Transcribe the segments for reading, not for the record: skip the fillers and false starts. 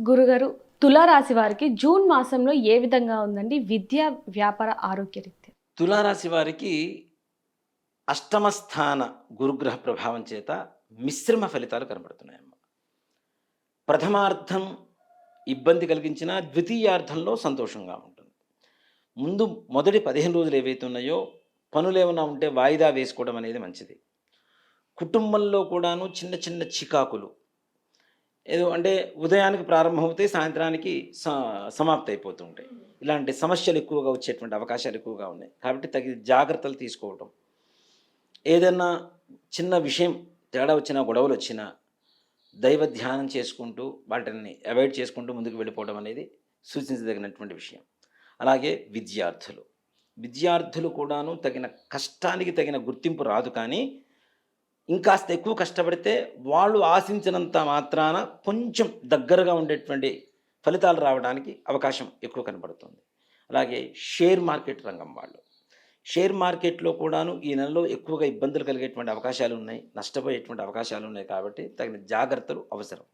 గురుగారు, తులారాశి వారికి జూన్ మాసంలో ఏ విధంగా ఉందండి? విద్య, వ్యాపార, ఆరోగ్య రీత్యా? తులారాశి వారికి అష్టమ స్థాన గురుగ్రహ ప్రభావం చేత మిశ్రమ ఫలితాలు కనబడుతున్నాయమ్మ. ప్రథమార్థం ఇబ్బంది కలిగించినా ద్వితీయార్థంలో సంతోషంగా ఉంటుంది. ముందు మొదటి 15 రోజులు ఏవైతే ఉన్నాయో పనులేమన్నా ఉంటే వాయిదా వేసుకోవడం అనేది మంచిది. కుటుంబంలో కూడాను చిన్న చిన్న చికాకులు ఏదో అంటే ఉదయానికి ప్రారంభమవుతాయి, సాయంత్రానికి సమాప్తి అయిపోతూ ఉంటాయి. ఇలాంటి సమస్యలు ఎక్కువగా వచ్చేటువంటి అవకాశాలు ఎక్కువగా ఉన్నాయి. కాబట్టి తగిన జాగ్రత్తలు తీసుకోవటం. ఏదన్నా చిన్న విషయం తేడా వచ్చినా, గొడవలొచ్చినా దైవ ధ్యానం చేసుకుంటూ వాటిని అవాయిడ్ చేసుకుంటూ ముందుకు వెళ్ళిపోవడం అనేది సూచించదగినటువంటి విషయం. అలాగే విద్యార్థులు. విద్యార్థులు కూడాను తగిన కష్టానికి తగిన గుర్తింపు రాదు కానీ, ఇంకాస్త ఎక్కువ కష్టపడితే వాళ్ళు ఆశించినంత మాత్రాన కొంచెం దగ్గరగా ఉండేటువంటి ఫలితాలు రావడానికి అవకాశం ఎక్కువ కనబడుతుంది. అలాగే షేర్ మార్కెట్ రంగం వాళ్ళు. షేర్ మార్కెట్‌లో కూడాను ఈ నెలలో ఎక్కువగా ఇబ్బందులు కలిగేటువంటి అవకాశాలున్నాయి. నష్టపోయేటువంటి అవకాశాలున్నాయి కాబట్టి తగిన జాగ్రత్తలు అవసరం.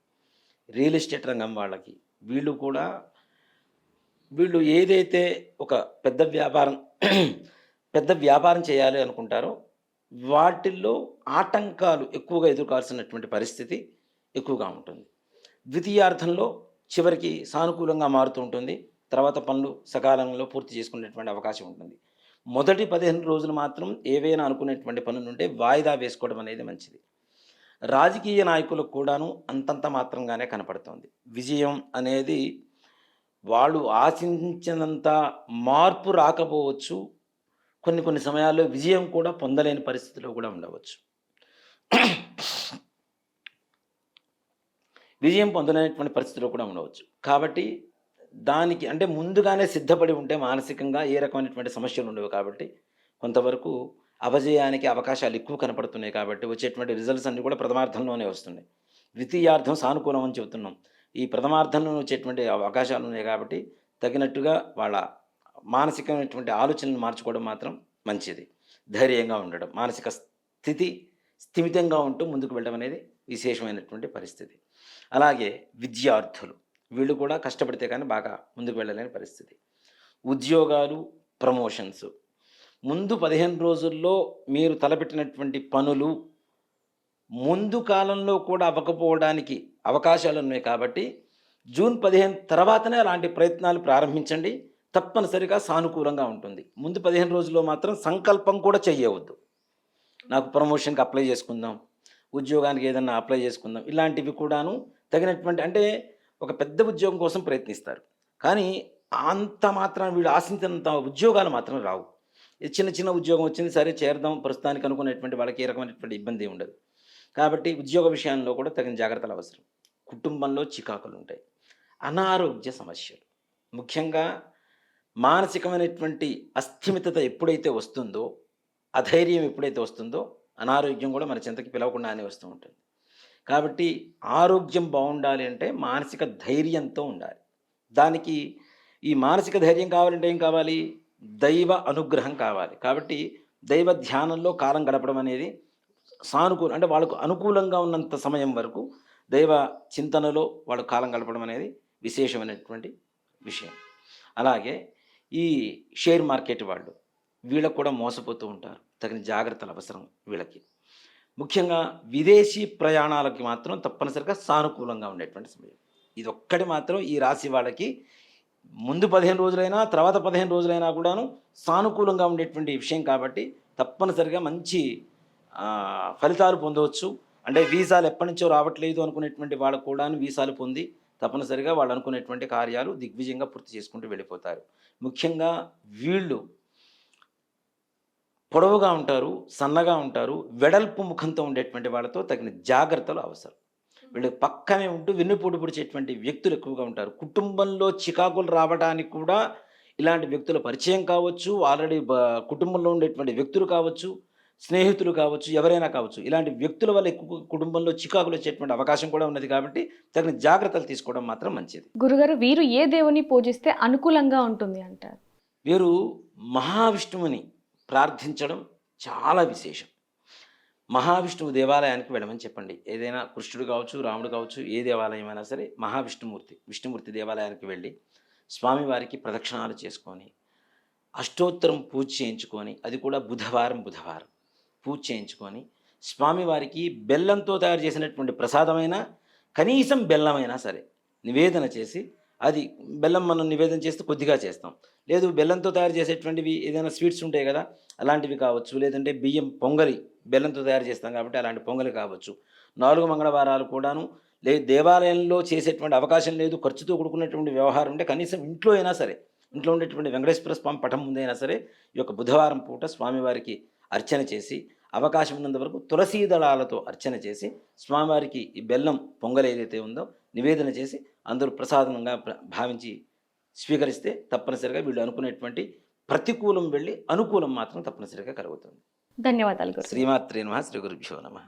రియల్ ఎస్టేట్ రంగం వాళ్ళకి వీళ్ళు కూడా వీళ్ళు ఏదైతే ఒక పెద్ద వ్యాపారం పెద్ద వ్యాపారం చేయాలి అనుకుంటారో వాటిల్లో ఆటంకాలు ఎక్కువగా ఎదుర్కోవాల్సినటువంటి పరిస్థితి ఎక్కువగా ఉంటుంది. ద్వితీయార్థంలో చివరికి సానుకూలంగా మారుతూ ఉంటుంది. తర్వాత పనులు సకాలంలో పూర్తి చేసుకునేటువంటి అవకాశం ఉంటుంది. మొదటి 15 రోజులు మాత్రం ఏవైనా అనుకునేటువంటి పనులుంటే వాయిదా వేసుకోవడం అనేది మంచిది. రాజకీయ నాయకులకు కూడాను అంతంత మాత్రంగానే కనపడుతోంది. విజయం అనేది వాళ్ళు ఆశించినంత మార్పు రాకపోవచ్చు. కొన్ని కొన్ని సమయాల్లో విజయం కూడా పొందలేని పరిస్థితిలో కూడా ఉండవచ్చు. విజయం పొందలేనటువంటి పరిస్థితిలో కూడా ఉండవచ్చు. కాబట్టి దానికి అంటే ముందుగానే సిద్ధపడి ఉంటే మానసికంగా ఏ రకమైనటువంటి సమస్యలు ఉండవు కాబట్టి కొంతవరకు అపజయానికి అవకాశాలు ఎక్కువ కనపడుతున్నాయి కాబట్టి వచ్చేటువంటి రిజల్ట్స్ అన్నీ కూడా ప్రథమార్థంలోనే వస్తున్నాయి. ద్వితీయార్థం సానుకూలం అని చెబుతున్నాం. ఈ ప్రథమార్థంలో వచ్చేటువంటి అవకాశాలు ఉన్నాయి కాబట్టి తగినట్టుగా వాళ్ళ మానసికమైనటువంటి ఆలోచనలు మార్చుకోవడం మాత్రం మంచిది. ధైర్యంగా ఉండడం, మానసిక స్థితి స్థిమితంగా ఉంటూ ముందుకు వెళ్ళడం అనేది విశేషమైనటువంటి పరిస్థితి. అలాగే విద్యార్థులు వీళ్ళు కూడా కష్టపడితే కానీ బాగా ముందుకు వెళ్ళలేని పరిస్థితి. ఉద్యోగాలు, ప్రమోషన్స్ ముందు 15 రోజుల్లో మీరు తలపెట్టినటువంటి పనులు ముందు కాలంలో కూడా అవ్వకపోవడానికి అవకాశాలు ఉన్నాయి కాబట్టి జూన్ 15 తర్వాతనే అలాంటి ప్రయత్నాలు ప్రారంభించండి. తప్పనిసరిగా సానుకూలంగా ఉంటుంది. ముందు 15 రోజుల్లో మాత్రం సంకల్పం కూడా చెయ్యవద్దు. నాకు ప్రమోషన్‌కి అప్లై చేసుకుందాం, ఉద్యోగానికి ఏదన్నా అప్లై చేసుకుందాం. ఇలాంటివి కూడాను తగినటువంటి అంటే ఒక పెద్ద ఉద్యోగం కోసం ప్రయత్నిస్తారు. కానీ అంత మాత్రాన వీళ్ళు ఆశించినంత ఉద్యోగాలు మాత్రం రావు. ఇది చిన్న చిన్న ఉద్యోగం వచ్చింది సరే చేరదాం ప్రస్తుతానికి అనుకునేటువంటి వాళ్ళకి ఏ రకమైనటువంటి ఇబ్బంది ఉండదు. కాబట్టి ఉద్యోగ విషయంలో కూడా తగిన జాగ్రత్తలు అవసరం. కుటుంబంలో చికాకులుంటాయి. అనారోగ్య సమస్యలు ముఖ్యంగా మానసికమైనటువంటి అస్థిమితత ఎప్పుడైతే వస్తుందో, అధైర్యం ఎప్పుడైతే వస్తుందో అనారోగ్యం కూడా మన చెంతకి పిలవకుండానే వస్తూ ఉంటుంది. కాబట్టి ఆరోగ్యం బాగుండాలి అంటే మానసిక ధైర్యంతో ఉండాలి. దానికి ఈ మానసిక ధైర్యం కావాలంటే ఏం కావాలి? దైవ అనుగ్రహం కావాలి. కాబట్టి దైవ ధ్యానంలో కాలం గడపడం అనేది అంటే వాళ్ళకు అనుకూలంగా ఉన్నంత సమయం వరకు దైవ చింతనలో వాళ్ళు కాలం గడపడం అనేది విశేషమైనటువంటి విషయం. అలాగే ఈ షేర్ మార్కెట్ వాళ్ళు వీళ్ళకు కూడా మోసపోతూ ఉంటారు. తగిన జాగ్రత్తలు అవసరం వీళ్ళకి. ముఖ్యంగా విదేశీ ప్రయాణాలకి మాత్రం తప్పనిసరిగా సానుకూలంగా ఉండేటువంటి సమయం. ఇదొక్కటి మాత్రం ఈ రాశి వాళ్ళకి ముందు 15 రోజులైనా, తర్వాత 15 రోజులైనా కూడాను సానుకూలంగా ఉండేటువంటి విషయం కాబట్టి తప్పనిసరిగా మంచి ఫలితాలు పొందవచ్చు. అంటే వీసాలు ఎప్పటినుంచో రావట్లేదు అనుకునేటువంటి వాళ్ళకు కూడాను వీసాలు పొంది తప్పనిసరిగా వాళ్ళు అనుకునేటువంటి కార్యాలు దిగ్విజయంగా పూర్తి చేసుకుంటూ వెళ్ళిపోతారు. ముఖ్యంగా వీళ్ళు పొడవుగా ఉంటారు, సన్నగా ఉంటారు, వెడల్పు ముఖంతో ఉండేటువంటి వాళ్ళతో తగిన జాగ్రత్తలు అవసరం. వీళ్ళకి పక్కనే ఉంటూ వెన్నుపోటు పొడిచేటువంటి వ్యక్తులు ఎక్కువగా ఉంటారు. కుటుంబంలో చికాకులు రావడానికి కూడా ఇలాంటి వ్యక్తుల పరిచయం కావచ్చు, ఆల్రెడీ కుటుంబంలో ఉండేటువంటి వ్యక్తులు కావచ్చు, స్నేహితులు కావచ్చు, ఎవరైనా కావచ్చు. ఇలాంటి వ్యక్తుల వల్ల ఎక్కువ కుటుంబంలో చికాకులు వచ్చేటువంటి అవకాశం కూడా ఉన్నది కాబట్టి తగిన జాగ్రత్తలు తీసుకోవడం మాత్రం మంచిది. గురుగారు, వీరు ఏ దేవుని పూజిస్తే అనుకూలంగా ఉంటుంది అంటారు? వీరు మహావిష్ణువుని ప్రార్థించడం చాలా విశేషం. మహావిష్ణువు దేవాలయానికి వెళ్ళమని చెప్పండి. ఏదైనా కృష్ణుడు కావచ్చు, రాముడు కావచ్చు, ఏ దేవాలయం అయినా సరే విష్ణుమూర్తి దేవాలయానికి వెళ్ళి స్వామివారికి ప్రదక్షిణాలు చేసుకొని, అష్టోత్తరం పూజ చేయించుకొని, అది కూడా బుధవారం పూజ చేయించుకొని, స్వామివారికి బెల్లంతో తయారు చేసినటువంటి ప్రసాదమైన, కనీసం బెల్లమైనా సరే నివేదన చేసి, అది బెల్లం మనం నివేదన చేస్తే కొద్దిగా చేస్తాం. లేదు బెల్లంతో తయారు చేసేటువంటివి ఏదైనా స్వీట్స్ ఉంటాయి కదా, అలాంటివి కావచ్చు. లేదంటే బియ్యం పొంగలి బెల్లంతో తయారు చేస్తాం కాబట్టి అలాంటి పొంగలి కావచ్చు. 4 మంగళవారాలు కూడాను దేవాలయంలో చేసేటువంటి అవకాశం లేదు, ఖర్చుతో కూడుకున్నటువంటి వ్యవహారం ఉంటే కనీసం ఇంట్లో అయినా సరే, ఇంట్లో ఉండేటువంటి వెంకటేశ్వర స్వామి పటం ముందైనా సరే ఈ యొక్క బుధవారం పూట స్వామివారికి అర్చన చేసి, అవకాశం ఉన్నంత వరకు తులసీ దళాలతో అర్చన చేసి, స్వామివారికి ఈ బెల్లం పొంగల్ ఏదైతే ఉందో నివేదన చేసి అందరూ ప్రసాదంగా భావించి స్వీకరిస్తే తప్పనిసరిగా వీళ్ళు అనుకునేటువంటి ప్రతికూలం వెళ్ళి అనుకూలం మాత్రం తప్పనిసరిగా కలుగుతుంది. ధన్యవాదాలు గురుగారు. శ్రీమాత్రే నమః. శ్రీ గురుభ్యో నమః.